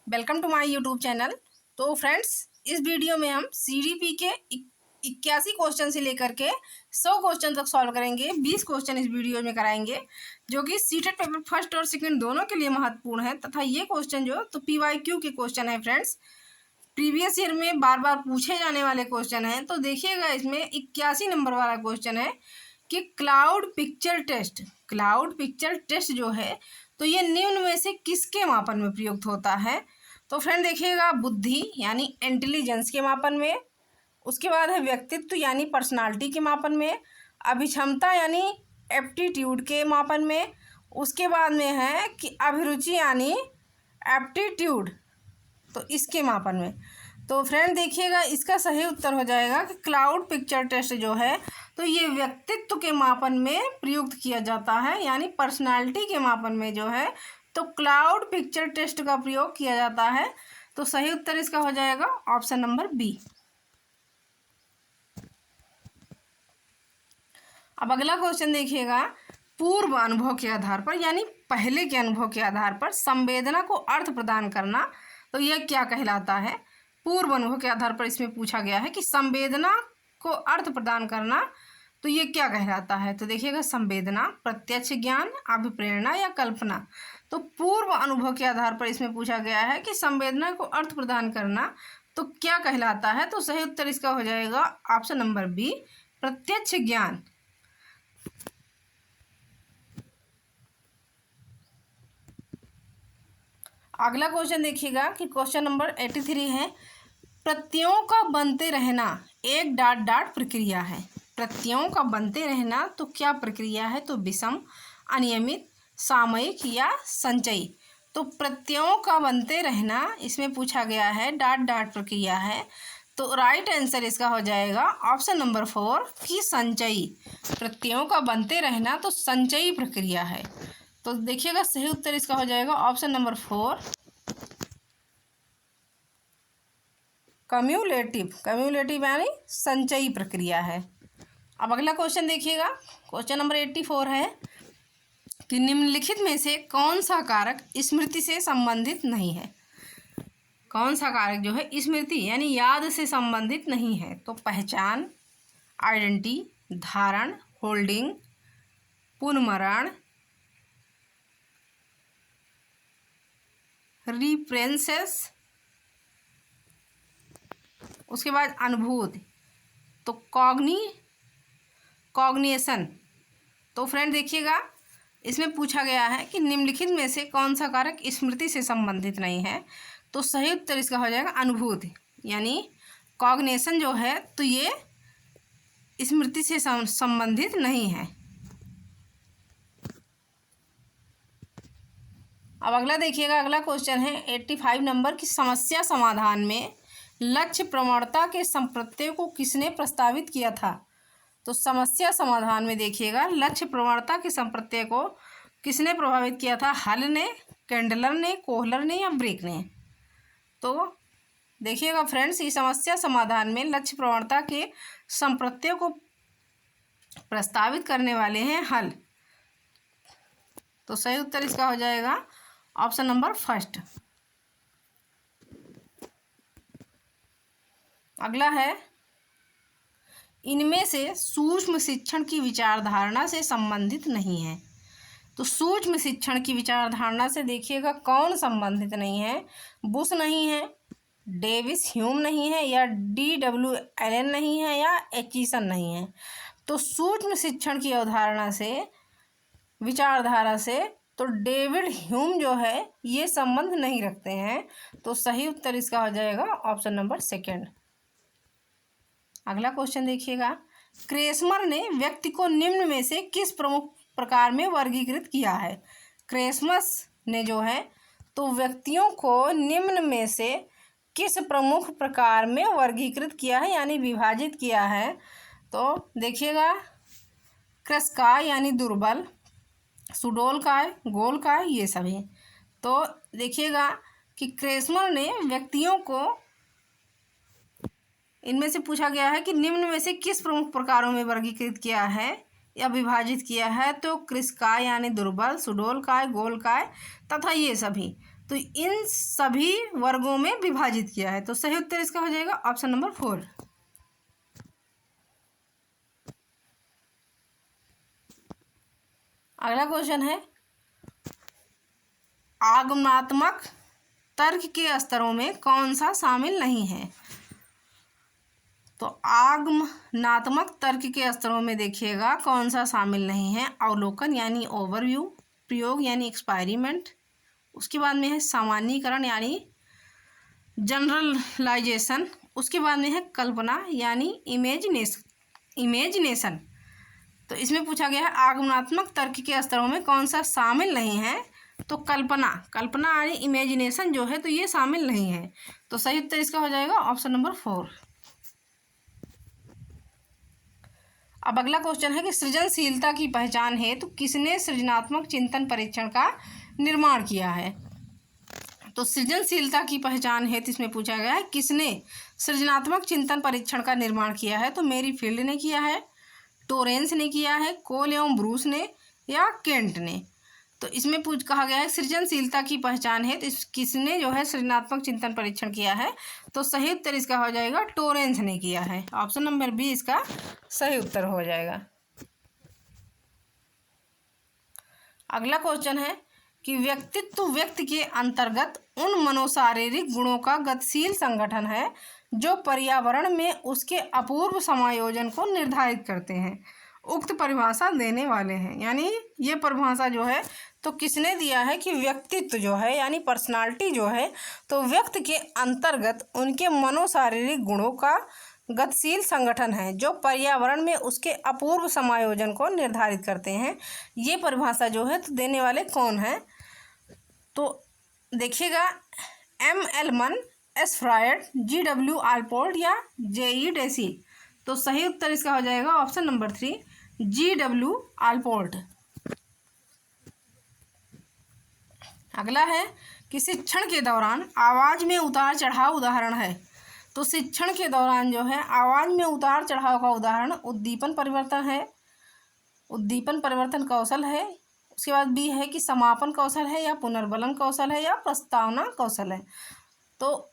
Welcome to my YouTube channel. तो friends, इस video में हम सीडीपी के 81 क्वेश्चन से लेकर के 100 क्वेश्चन तक सॉल्व करेंगे। 20 क्वेश्चन इस वीडियो में कराएंगे जो कि सीटेट पेपर फर्स्ट और सेकंड दोनों के लिए महत्वपूर्ण है तथा ये क्वेश्चन जो तो पीवाईक्यू के क्वेश्चन है फ्रेंड्स। प्रीवियस ईयर में बार बार पूछे जाने वाले क्वेश्चन हैं। तो देखिएगा, इसमें 81 नंबर वाला क्वेश्चन है कि क्लाउड पिक्चर टेस्ट जो है तो ये निम्न में से किसके मापन में प्रयुक्त होता है। तो फ्रेंड देखिएगा, बुद्धि यानी इंटेलिजेंस के मापन में, उसके बाद है व्यक्तित्व यानी पर्सनालिटी के मापन में, अभिक्षमता यानी एप्टीट्यूड के मापन में, उसके बाद में है कि अभिरुचि यानी एप्टीट्यूड, तो इसके मापन में। तो फ्रेंड देखिएगा, इसका सही उत्तर हो जाएगा कि क्लाउड पिक्चर टेस्ट जो है तो ये व्यक्तित्व के मापन में प्रयुक्त किया जाता है, यानी पर्सनालिटी के मापन में जो है तो क्लाउड पिक्चर टेस्ट का प्रयोग किया जाता है। तो सही उत्तर इसका हो जाएगा ऑप्शन नंबर बी। अब अगला क्वेश्चन देखिएगा, पूर्व अनुभव के आधार पर यानी पहले के अनुभव के आधार पर संवेदना को अर्थ प्रदान करना, तो यह क्या कहलाता है। पूर्व अनुभव के आधार पर इसमें पूछा गया है कि संवेदना को अर्थ प्रदान करना, तो ये क्या कहलाता है। तो देखिएगा, संवेदना, प्रत्यक्ष ज्ञान, अभिप्रेरणा या कल्पना। तो पूर्व अनुभव के आधार पर इसमें पूछा गया है कि संवेदना को अर्थ प्रदान करना तो क्या कहलाता है। तो सही उत्तर इसका हो जाएगा ऑप्शन नंबर बी, प्रत्यक्ष ज्ञान। अगला क्वेश्चन देखिएगा कि क्वेश्चन नंबर 83 है, प्रत्ययों का बनते रहना एक डॉट डॉट प्रक्रिया है। प्रत्ययों का बनते रहना तो क्या प्रक्रिया है। तो विषम, अनियमित, सामयिक या संचयी। तो प्रत्ययों का बनते रहना इसमें पूछा गया है, डॉट डॉट प्रक्रिया है। तो राइट आंसर इसका हो जाएगा ऑप्शन नंबर 4 कि संचयी। प्रत्ययों का बनते रहना तो संचयी प्रक्रिया है। तो देखिएगा, सही उत्तर इसका हो जाएगा ऑप्शन नंबर 4 कम्यूलेटिव यानी संचयी प्रक्रिया है। अब अगला क्वेश्चन देखिएगा, क्वेश्चन नंबर 84 है कि निम्नलिखित में से कौन सा कारक स्मृति से संबंधित नहीं है। कौन सा कारक जो है स्मृति यानी याद से संबंधित नहीं है। तो पहचान, आइडेंटिटी, धारण, होल्डिंग, पुनर्मरण, रिफ्रेंसेस, उसके बाद अनुभूति, तो कॉग्निशन। तो फ्रेंड देखिएगा, इसमें पूछा गया है कि निम्नलिखित में से कौन सा कारक स्मृति से संबंधित नहीं है। तो सही उत्तर इसका हो जाएगा अनुभूति, यानी कॉग्निशन जो है तो ये स्मृति से संबंधित नहीं है। अब अगला देखिएगा, अगला क्वेश्चन है 85 नंबर की, समस्या समाधान में लक्ष्य प्रवणता के संप्रत्यय को किसने प्रस्तावित किया था। तो समस्या समाधान में देखिएगा, लक्ष्य प्रवणता के संप्रत्यय को किसने प्रभावित किया था। हल ने, कैंडलर ने, कोहलर ने या ब्रेक ने। तो देखिएगा फ्रेंड्स, ये समस्या समाधान में लक्ष्य प्रवणता के संप्रत्यय को प्रस्तावित करने वाले हैं हल। तो सही उत्तर इसका हो जाएगा ऑप्शन नंबर फर्स्ट। अगला है, इनमें से सूक्ष्म शिक्षण की विचारधारणा से संबंधित नहीं है। तो सूक्ष्म शिक्षण की विचारधारणा से देखिएगा कौन संबंधित नहीं है। बुश नहीं है, डेविस ह्यूम नहीं है, या D.W. एलन नहीं है, या एचिसन नहीं है। तो सूक्ष्म शिक्षण की अवधारणा से, विचारधारा से तो डेविड ह्यूम जो है ये संबंध नहीं रखते हैं। तो सही उत्तर इसका हो जाएगा ऑप्शन नंबर सेकेंड। अगला क्वेश्चन देखिएगा, क्रेसमर ने व्यक्ति को निम्न में से किस प्रमुख प्रकार में वर्गीकृत किया है। क्रेसमस ने जो है तो व्यक्तियों को निम्न में से किस प्रमुख प्रकार में वर्गीकृत किया है यानी विभाजित किया है। तो देखिएगा, कृशकाय यानी दुर्बल, सुडोलकाय, गोलकाय, ये सभी। तो देखिएगा कि क्रेसमर ने व्यक्तियों को, इनमें से पूछा गया है कि निम्न में से किस प्रमुख प्रकारों में वर्गीकृत किया है या विभाजित किया है। तो कृशकाय यानी दुर्बल, सुडोलकाय, गोलकाय तथा ये सभी। तो इन सभी वर्गों में विभाजित किया है। तो सही उत्तर इसका हो जाएगा ऑप्शन नंबर 4। अगला क्वेश्चन है, आगमनात्मक तर्क के स्तरों में कौन सा शामिल नहीं है। तो आगमनात्मक तर्क के स्तरों में देखिएगा कौन सा शामिल नहीं है। अवलोकन यानी ओवरव्यू, प्रयोग यानी एक्सपेरिमेंट, उसके बाद में है सामान्यीकरण यानी जनरलाइजेशन, उसके बाद में है कल्पना यानी इमेजिनेशन। तो इसमें पूछा गया है आगमनात्मक तर्क के स्तरों में कौन सा शामिल नहीं है। तो कल्पना यानी इमेजिनेशन जो है तो ये शामिल नहीं है। तो सही उत्तर इसका हो जाएगा ऑप्शन नंबर 4। अब अगला क्वेश्चन है कि सृजनशीलता की पहचान है तो किसने सृजनात्मक चिंतन परीक्षण का निर्माण किया है। तो सृजनशीलता की पहचान है तो इसमें पूछा गया है किसने सृजनात्मक चिंतन परीक्षण का निर्माण किया है। तो मेरी फील्ड ने किया है, टोरेंस ने किया है, कोल एवं ब्रूस ने, या केंट ने। तो इसमें कहा गया है सृजनशीलता की पहचान है तो किसने जो है सृजनात्मक चिंतन परीक्षण किया है। तो सही उत्तर इसका हो जाएगा टोरेंस ने किया है। ऑप्शन नंबर बी इसका सही उत्तर हो जाएगा। अगला क्वेश्चन है कि व्यक्तित्व व्यक्ति के अंतर्गत उन मनोशारीरिक गुणों का गतिशील संगठन है जो पर्यावरण में उसके अपूर्व समायोजन को निर्धारित करते हैं। उक्त परिभाषा देने वाले हैं, यानी ये परिभाषा जो है तो किसने दिया है कि व्यक्तित्व जो है यानी पर्सनालिटी जो है तो व्यक्ति के अंतर्गत उनके मनोशारीरिक गुणों का गतिशील संगठन है जो पर्यावरण में उसके अपूर्व समायोजन को निर्धारित करते हैं। ये परिभाषा जो है तो देने वाले कौन है। तो देखिएगा M. Elman, S. Freud, G. W. Allport या J. E. डेसी। तो सही उत्तर इसका हो जाएगा option number 3 G. W. Allport. अगला है कि शिक्षण के दौरान आवाज़ में उतार चढ़ाव उदाहरण है। तो शिक्षण के दौरान जो है आवाज़ में उतार चढ़ाव का उदाहरण उद्दीपन परिवर्तन है, उद्दीपन परिवर्तन कौशल है। उसके बाद बी है कि समापन कौशल है, या पुनर्बलन कौशल है, या प्रस्तावना कौशल है। तो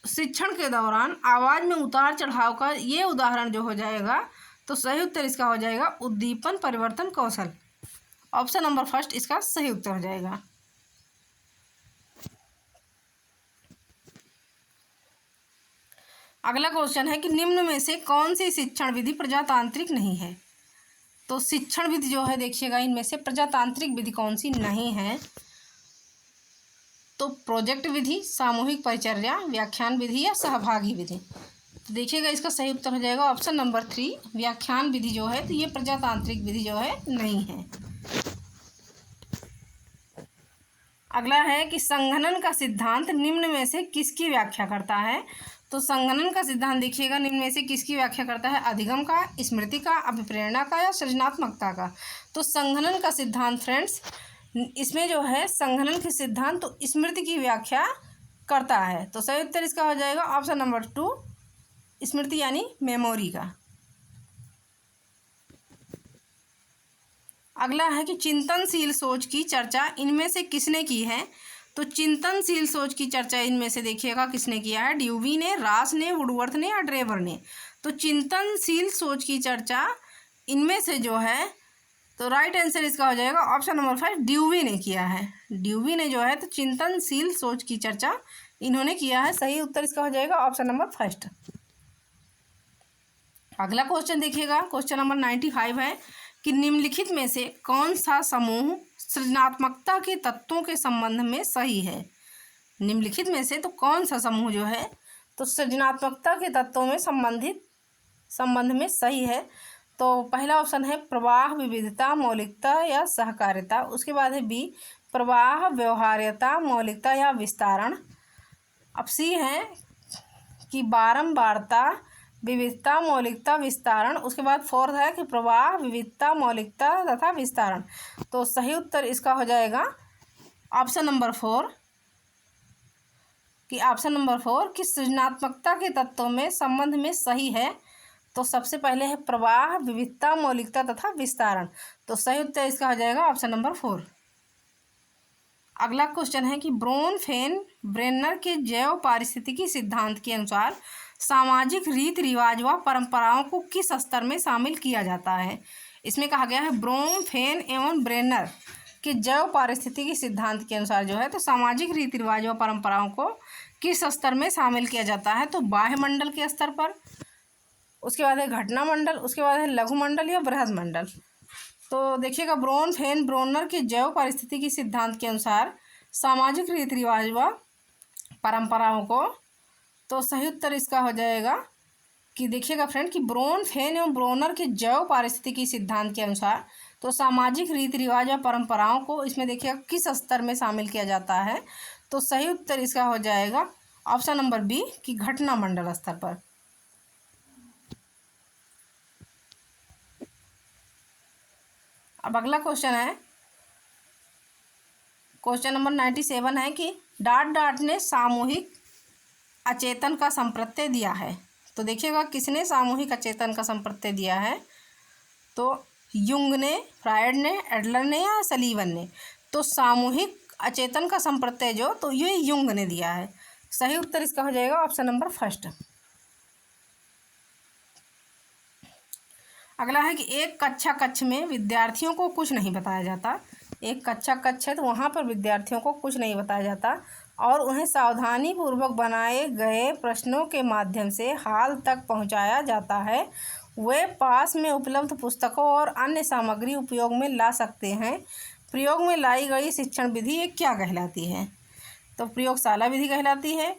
शिक्षण के दौरान आवाज़ में उतार चढ़ाव का ये उदाहरण जो हो जाएगा तो सही उत्तर इसका हो जाएगा उद्दीपन परिवर्तन कौशल। ऑप्शन नंबर 1 इसका सही उत्तर हो जाएगा। अगला क्वेश्चन है कि निम्न में से कौन सी शिक्षण विधि प्रजातांत्रिक नहीं है। तो शिक्षण विधि जो है देखिएगा इनमें से प्रजातांत्रिक विधि कौन सी नहीं है। तो प्रोजेक्ट विधि, सामूहिक परिचर्या, व्याख्यान विधि या सहभागी विधि। तो देखिएगा इसका सही उत्तर हो जाएगा ऑप्शन नंबर 3 व्याख्यान विधि जो है तो ये प्रजातांत्रिक विधि जो है नहीं है। अगला है कि संघनन का सिद्धांत निम्न में से किसकी व्याख्या करता है। तो संघनन का सिद्धांत देखिएगा निम्न में से किसकी व्याख्या करता है, अधिगम का, स्मृति का, अभिप्रेरणा का या सृजनात्मकता का। तो संघनन का सिद्धांत फ्रेंड्स इसमें जो है संघनन के सिद्धांत तो स्मृति की व्याख्या करता है। तो सही उत्तर इसका हो जाएगा ऑप्शन नंबर 2 स्मृति यानी मेमोरी का। अगला है कि चिंतनशील सोच की चर्चा इनमें से किसने की है। तो चिंतनशील सोच की चर्चा इनमें से देखिएगा किसने किया है, ड्यूवी ने, रास ने, वुडवर्थ ने या ड्रेवर ने। तो चिंतनशील सोच की चर्चा इनमें से जो है तो राइट आंसर इसका हो जाएगा ऑप्शन नंबर 5 ड्यूवी ने किया है। ड्यूवी ने जो है तो चिंतनशील सोच की चर्चा इन्होंने किया है। सही उत्तर इसका हो जाएगा ऑप्शन नंबर 1। अगला क्वेश्चन देखिएगा क्वेश्चन नंबर 95 है कि निम्नलिखित में से कौन सा समूह सृजनात्मकता के तत्वों के संबंध में सही है। निम्नलिखित में से तो कौन सा समूह जो है तो सृजनात्मकता के तत्वों में संबंध में सही है। तो पहला ऑप्शन है प्रवाह, विविधता, मौलिकता या सहकारिता। उसके बाद है बी प्रवाह, व्यवहार्यता, मौलिकता या विस्तारण। अब सी है कि बारंबारता, विविधता, मौलिकता, विस्तारण। उसके बाद 4 है कि प्रवाह, विविधता, मौलिकता तथा विस्तारण। तो सही उत्तर इसका हो जाएगा ऑप्शन नंबर 4 कि सृजनात्मकता के तत्वों में संबंध में सही है। तो सबसे पहले है प्रवाह, विविधता, मौलिकता तथा विस्तारण। तो सही उत्तर इसका हो जाएगा ऑप्शन नंबर 4। अगला क्वेश्चन है कि ब्रोन-फेन-ब्रेनर के जैव पारिस्थितिकी सिद्धांत के अनुसार सामाजिक रीति रिवाज व परंपराओं को किस स्तर में शामिल किया जाता है। इसमें कहा गया है ब्रोन, फेन एवं ब्रेनर के जैव पारिस्थितिकी सिद्धांत के अनुसार जो है तो सामाजिक रीति रिवाज व परंपराओं को किस स्तर में शामिल किया जाता है। तो बाह्य मंडल के स्तर पर, उसके बाद है घटना मंडल, उसके बाद है लघु मंडल या बृहद मंडल। तो देखिएगा ब्रोन, फेन, ब्रोनर के जैव पारिस्थितिकी सिद्धांत के अनुसार सामाजिक रीति रिवाज व परंपराओं को, तो सही उत्तर इसका हो जाएगा कि देखिएगा फ्रेंड कि ब्रोन, फेन एवं ब्रोनर के जैव पारिस्थितिकी सिद्धांत के अनुसार तो सामाजिक रीति रिवाज व परंपराओं को इसमें देखिएगा किस स्तर में शामिल किया जाता है। तो सही उत्तर इसका हो जाएगा ऑप्शन नंबर बी कि घटना मंडल स्तर पर। अब अगला क्वेश्चन है, क्वेश्चन नंबर 97 है कि डार्ट ने सामूहिक अचेतन का संप्रत्यय दिया है। तो देखिएगा किसने सामूहिक अचेतन का संप्रत्यय दिया है। तो युंग ने, फ्रायड ने, एडलर ने या सलीवन ने। तो सामूहिक अचेतन का संप्रत्यय जो, तो ये युंग ने दिया है। सही उत्तर इसका हो जाएगा ऑप्शन नंबर फर्स्ट। अगला है कि एक कक्षा कक्ष में विद्यार्थियों को कुछ नहीं बताया जाता। एक कक्षा कक्ष है तो वहाँ पर विद्यार्थियों को कुछ नहीं बताया जाता और उन्हें सावधानी पूर्वक बनाए गए प्रश्नों के माध्यम से हाल तक पहुँचाया जाता है। वे पास में उपलब्ध पुस्तकों और अन्य सामग्री उपयोग में ला सकते हैं। प्रयोग में लाई गई शिक्षण विधि ये क्या कहलाती है। तो प्रयोगशाला विधि कहलाती है,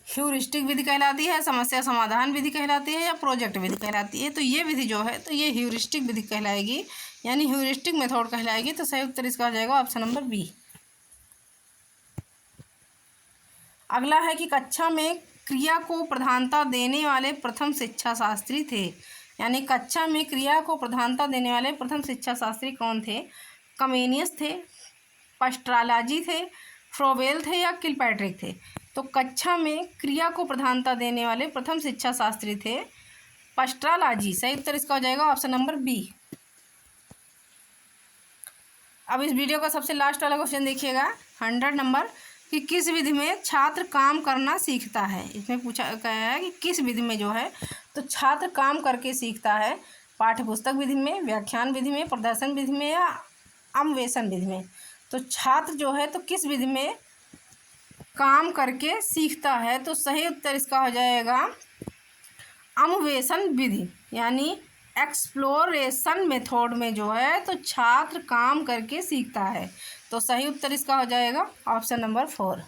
ह्यूरिस्टिक विधि कहलाती है, समस्या समाधान विधि कहलाती है या प्रोजेक्ट विधि कहलाती है। तो ये विधि जो है तो ये ह्यूरिस्टिक विधि कहलाएगी, यानी ह्यूरिस्टिक मेथड कहलाएगी। तो सही उत्तर इसका हो जाएगा ऑप्शन नंबर बी। अगला है कि कक्षा में क्रिया को प्रधानता देने वाले प्रथम शिक्षा शास्त्री थे। यानी कक्षा में क्रिया को प्रधानता देने वाले प्रथम शिक्षा शास्त्री कौन थे। कमेनियस थे, पस्ट्रालाजी थे, फ्रोबेल थे या किलपैट्रिक थे। तो कक्षा में क्रिया को प्रधानता देने वाले प्रथम शिक्षा शास्त्री थे पस्ट्रालाजी। सही उत्तर इसका हो जाएगा ऑप्शन नंबर बी। अब इस वीडियो का सबसे लास्ट वाला क्वेश्चन देखिएगा 100 नंबर कि किस विधि में छात्र काम करना सीखता है। इसमें पूछा गया है कि किस विधि में जो है तो छात्र काम करके सीखता है। पाठ्यपुस्तक विधि में, व्याख्यान विधि में, प्रदर्शन विधि में या अन्वेषण विधि में। तो छात्र जो है तो किस विधि में काम करके सीखता है। तो सही उत्तर इसका हो जाएगा अन्वेषण विधि, यानी एक्सप्लोरेशन मेथड में जो है तो छात्र काम करके सीखता है। तो सही उत्तर इसका हो जाएगा ऑप्शन नंबर 4।